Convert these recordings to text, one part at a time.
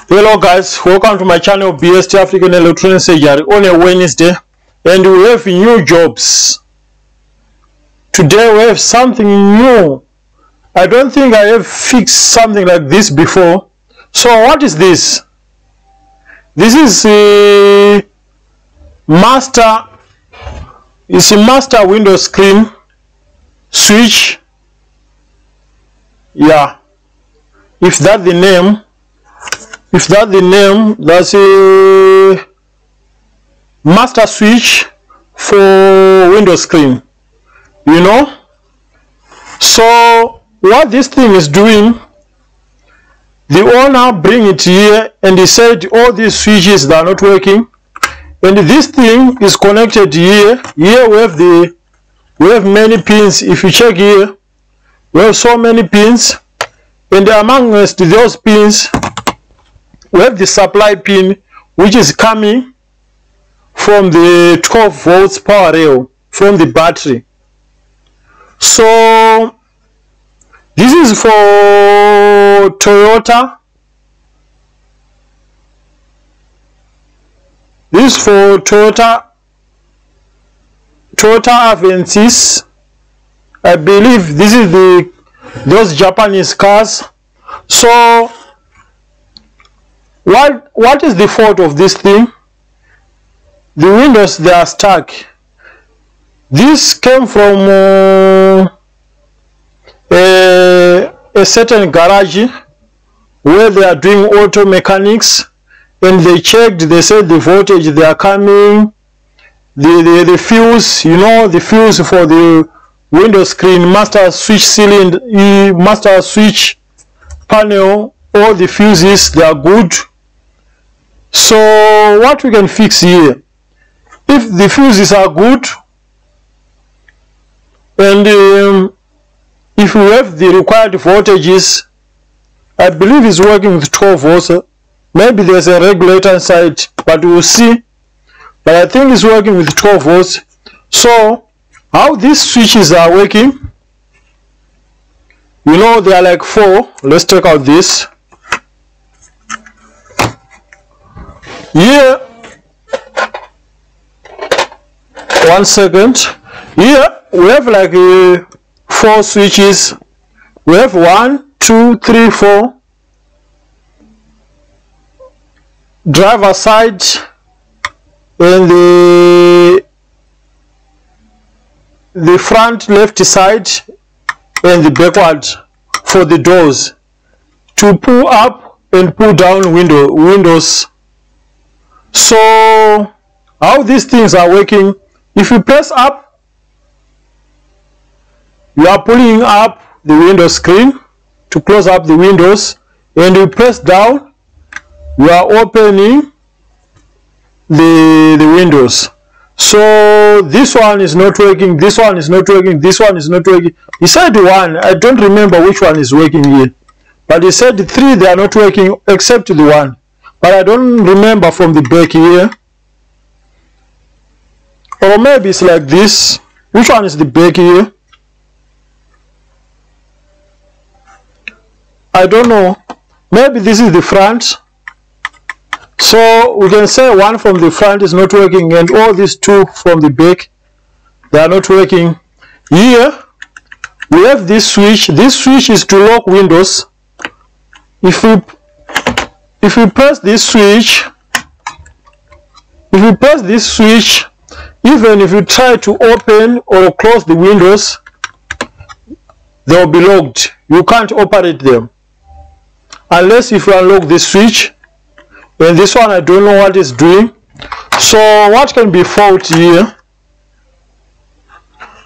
Hello guys, welcome to my channel BST African Electronic Surgery on a Wednesday, and we have new jobs. Today we have something new. I don't think I have fixed something like this before. So what is this? This is a master. It's a master window screen switch. Yeah, if that's the name. That's a master switch for Windows screen, you know. So what this thing is doing, the owner bring it here and he said all these switches that are not working, and this thing is connected here. Here we have many pins. If you check here, we have so many pins, and amongst those pins we have the supply pin, which is coming from the 12 volts power rail from the battery. So this is for Toyota. This is for Toyota Avensis. I believe this is those Japanese cars. So what is the fault of this thing? The windows, they are stuck. This came from a certain garage where they are doing auto mechanics, and they checked, they said the voltage they are coming, the fuse, you know, the fuse for the window screen, master switch cylinder, master switch panel, all the fuses, they are good. So what we can fix here, if the fuses are good, and if we have the required voltages, I believe it's working with 12 volts. Maybe there's a regulator inside, but we'll see. But I think it's working with 12 volts. So how these switches are working, you know, they are like 4. Let's take out this. Here, 1 second. Here we have like 4 switches. We have 1, 2, 3, 4. Driver side and the front left side and the backward for the doors to pull up and pull down windows. So how these things are working, if you press up, you are pulling up the window screen to close up the windows, and you press down, you are opening the windows. So this one is not working, this one is not working, this one is not working. He said 1, I don't remember which one is working here, but he said 3 they are not working except the 1. But I don't remember from the back here. Or maybe it's like this. Which one is the back here? I don't know. Maybe this is the front. So we can say 1 from the front is not working, and all these 2 from the back, they are not working. Here we have this switch. This switch is to lock windows. If you press this switch, even if you try to open or close the windows, they will be locked. You can't operate them unless if you unlock this switch. And this one, I don't know what it's doing. So what can be fault here?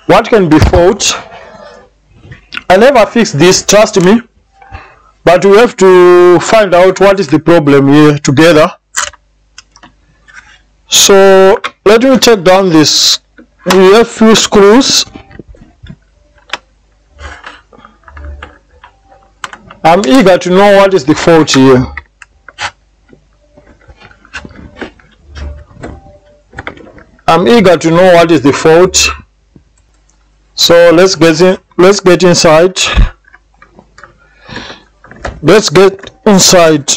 What can be fault? I never fixed this, trust me. But we have to find out what is the problem here together. So let me take down this. We have few screws. I'm eager to know what is the fault here. I'm eager to know what is the fault. So let's get inside. Let's get inside.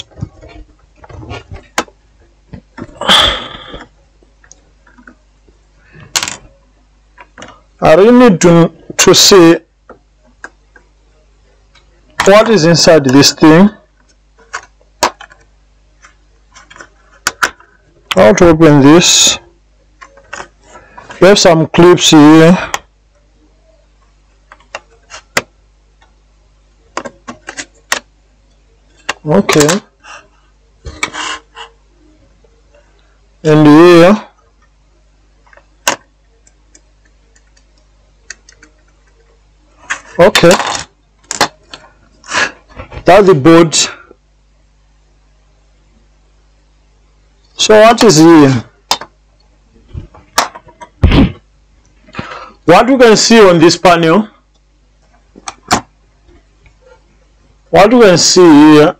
I really need to see what is inside this thing. How to open this? We have some clips here. Okay. And here. Okay. That's the board. So what is here? What you can see on this panel, what you can see here,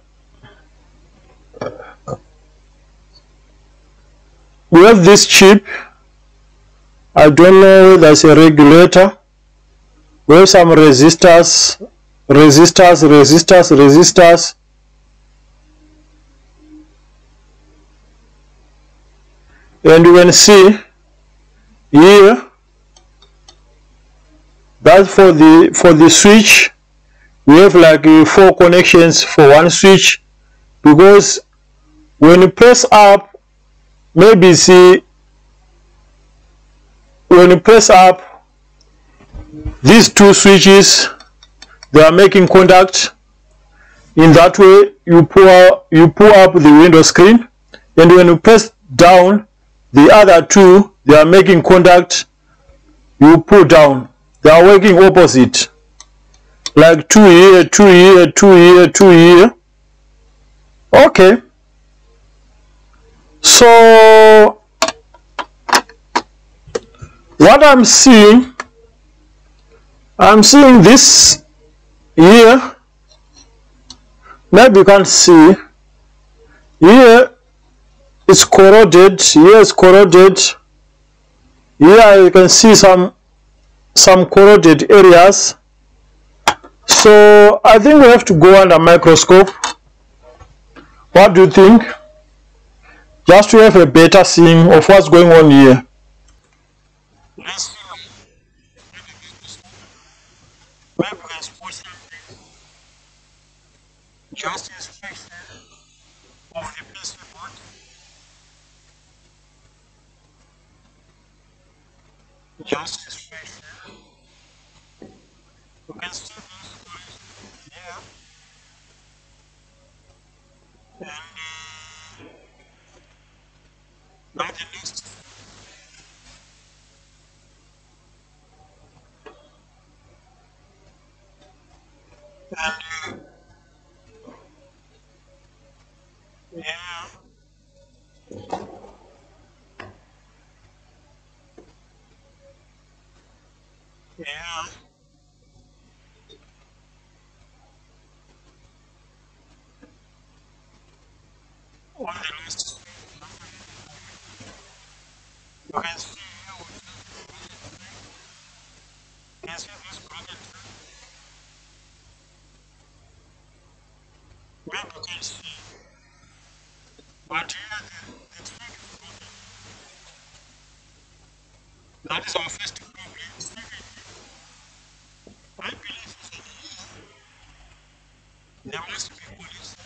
we have this chip. I don't know whether it's a regulator. We have some resistors. And you can see here that for the switch we have like 4 connections for one switch, because when you press up, maybe see when you press up, these 2 switches, they are making contact. In that way you pull up the window screen, and when you press down, the other 2, they are making contact. You pull down, they are working opposite, like 2 here, 2 here, 2 here, 2 here. Okay, so what I'm seeing this here. Maybe you can't see. Here it's corroded. Here it's corroded. Here you can see some corroded areas. So I think we have to go under microscope. What do you think? Just to have a better seeing of what's going on here. Just inspection of the PC board. Just inspection. You can see this here. And now the next. And yeah. Yeah. On the list. You can see here. You can see this broken. Maybe you can see. But here the thing is broken. That is our first problem. I believe there must be police.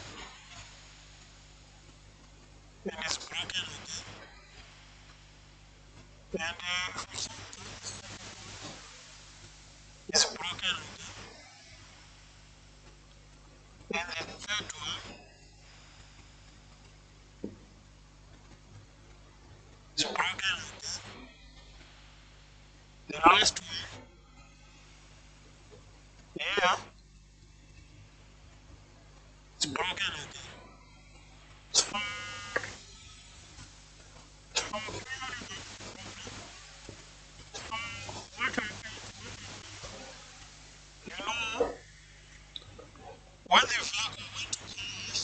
And it's broken again. And it's broken again. And the third one is broken again. The last one, yeah, it's broken again. So what happened? You know, when the vehicle went to crash,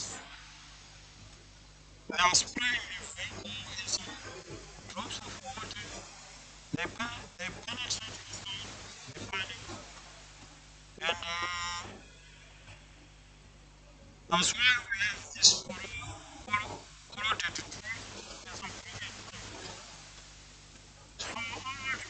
they are spraying the vehicle in some drops of water. They penetrate inside the panic. And that's why we have this corroded tree and some broken. So how much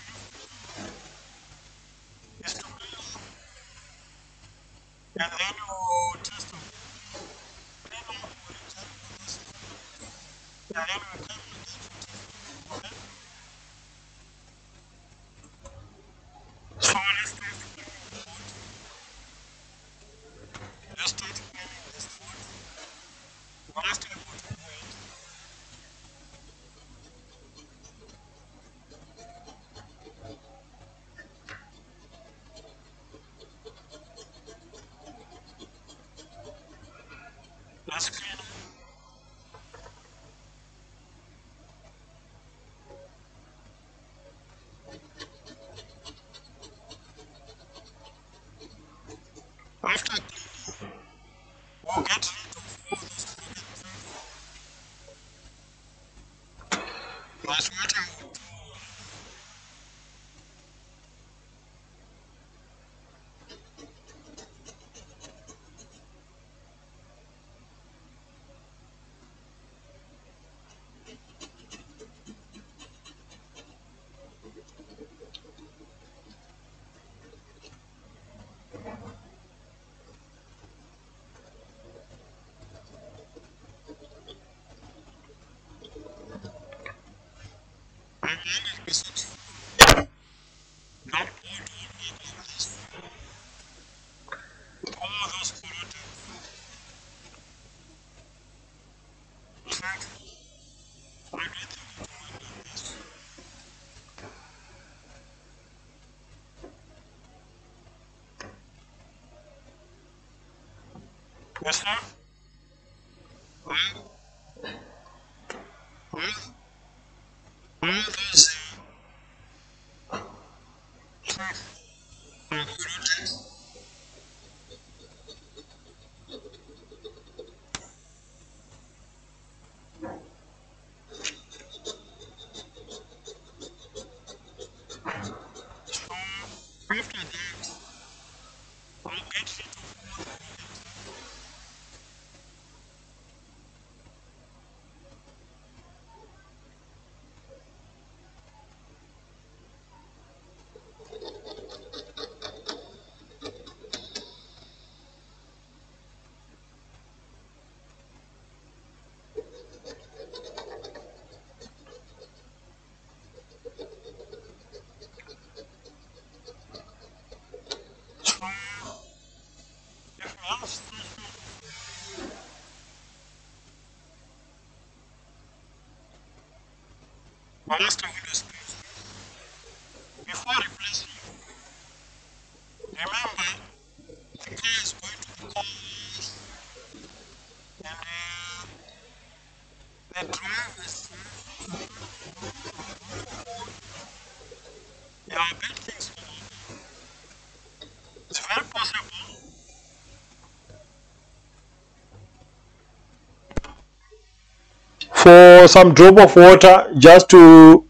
For some drop of water just to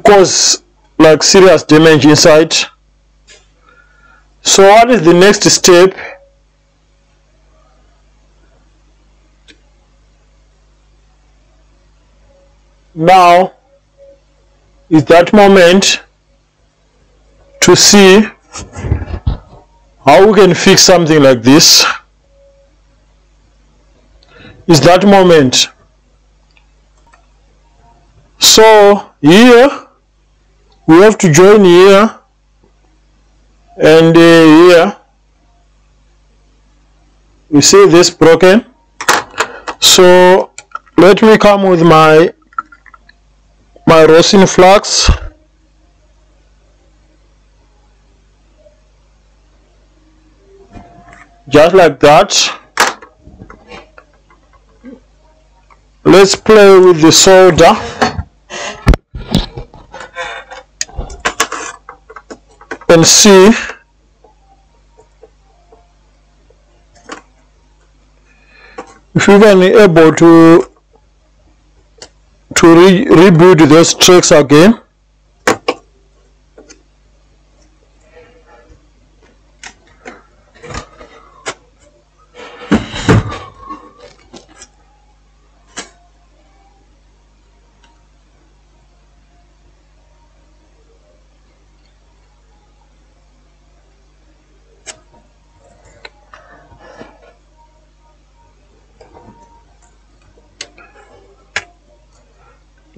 cause like serious damage inside. So what is the next step? Now is that moment to see how we can fix something like this. Is that moment. So here we have to join here and here we see this broken. So let me come with my rosin flux. Just like that. Let's play with the solder. And see if we can be able to rebuild those tracks again.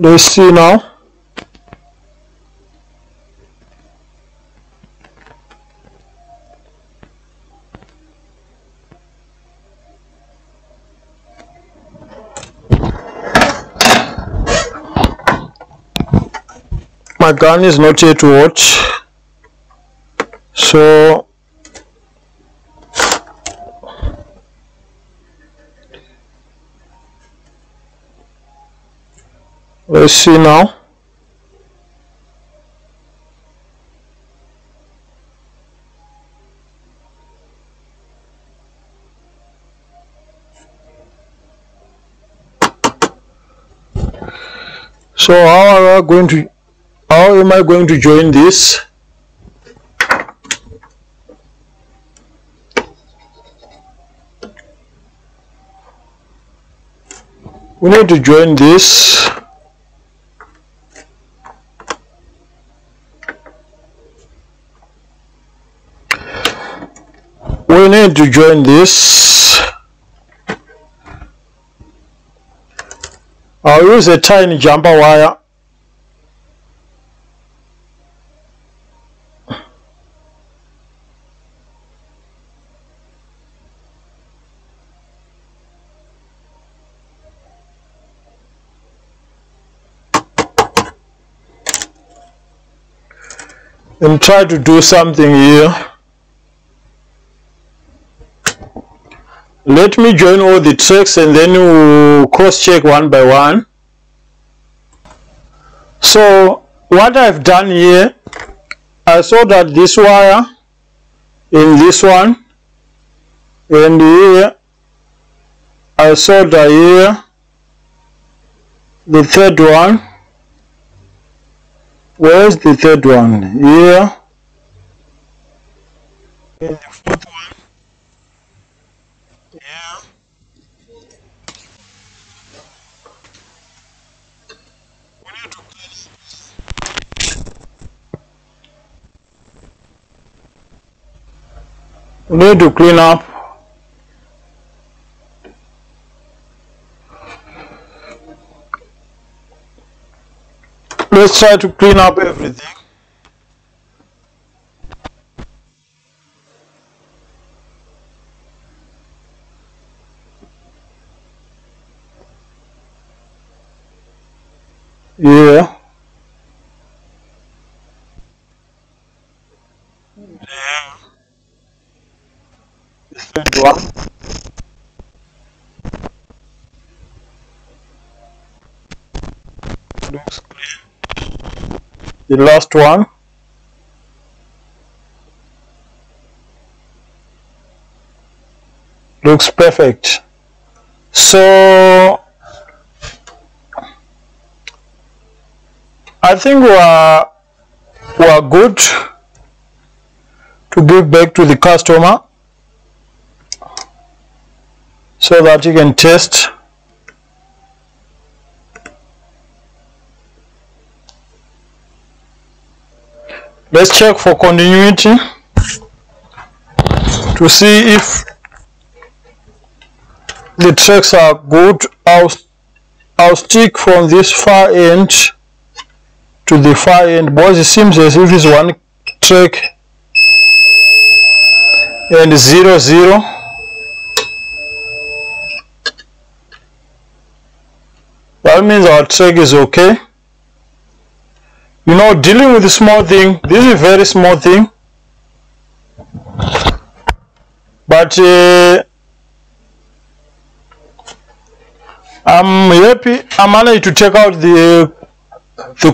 Let's see now. My gun is not yet watch, so let's see now. So how am I going to join this? We need to join this. We need to join this. I'll use a tiny jumper wire. And try to do something here. Let me join all the tracks and then we'll cross check one by one. So what I've done here, I saw that this wire in this one, and here I solder here the third one. Where's the third one? Here. And the fourth one. Here. We need to clean up. Let's try to clean up everything. Yeah. Yeah. The third one. Looks clean. The last one. Looks perfect. So I think we are good to give back to the customer so that you can test. Let's check for continuity to see if the tracks are good. I'll stick from this far end to the far end, because it seems as if it's one track and 0 0. That means our track is okay. You know, dealing with a small thing, this is a very small thing, but I'm happy I managed to take out the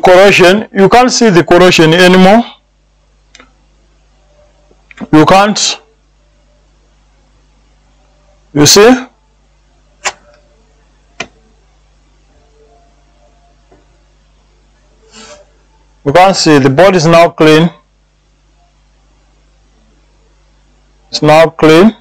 corrosion. You can't see the corrosion anymore. You can't. You see? You can't see. The board is now clean. It's now clean.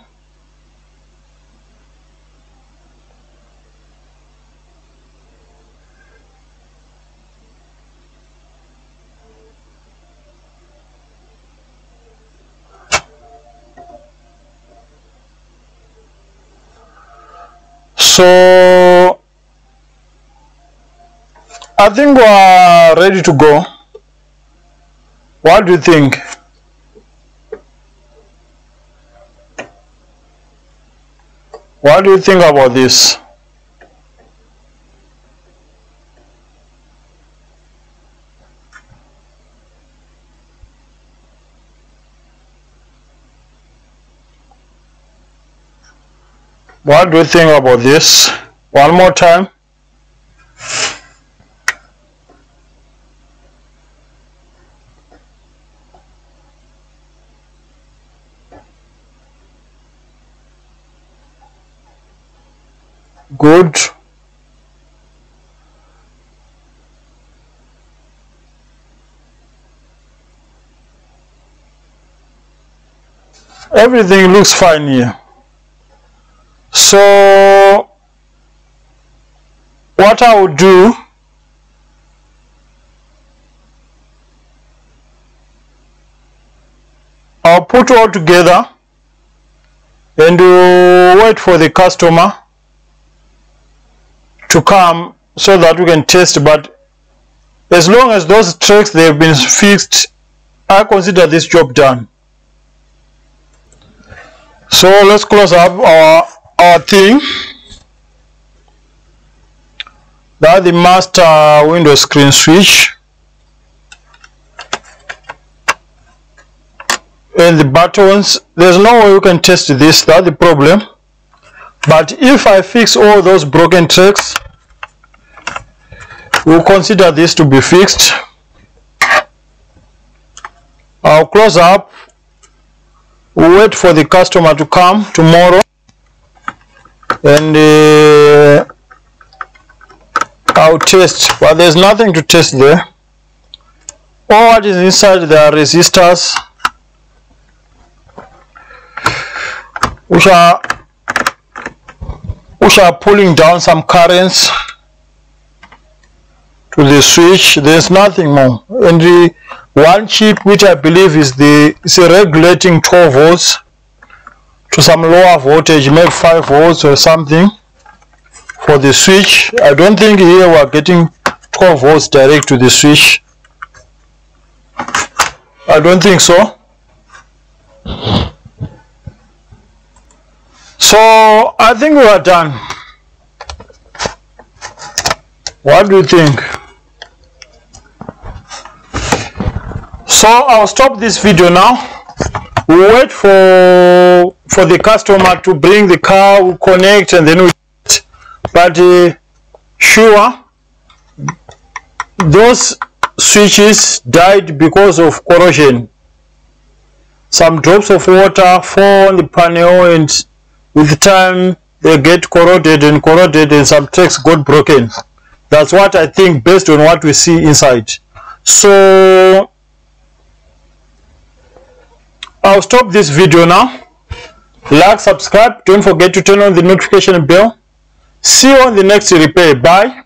So I think we're ready to go. What do you think? What do you think about this? What do you think about this? One more time. Good. Everything looks fine here. So what I would do, I'll put all together and wait for the customer to come so that we can test. But as long as those tracks they've been fixed, I consider this job done. So let's close up our thing. That's the master window screen switch and the buttons. There's no way we can test this, that's the problem. But if I fix all those broken tracks, we'll consider this to be fixed. I'll close up. We'll wait for the customer to come tomorrow, and I'll test. But there's nothing to test there. All what is inside the resistors, which are pulling down some currents to the switch. There's nothing more. And the one chip, which I believe is a regulating 12 volts to some lower voltage, maybe 5 volts or something for the switch. I don't think here we're getting 12 volts direct to the switch. I don't think so. So I think we are done. What do you think? So I'll stop this video now. We'll wait for the customer to bring the car, we'll connect, and then we'll. But sure, those switches died because of corrosion. Some drops of water fall on the panel, and with time they get corroded, and some tracks got broken. That's what I think based on what we see inside. So I'll stop this video now. Like, subscribe, don't forget to turn on the notification bell. See you on the next repair. Bye.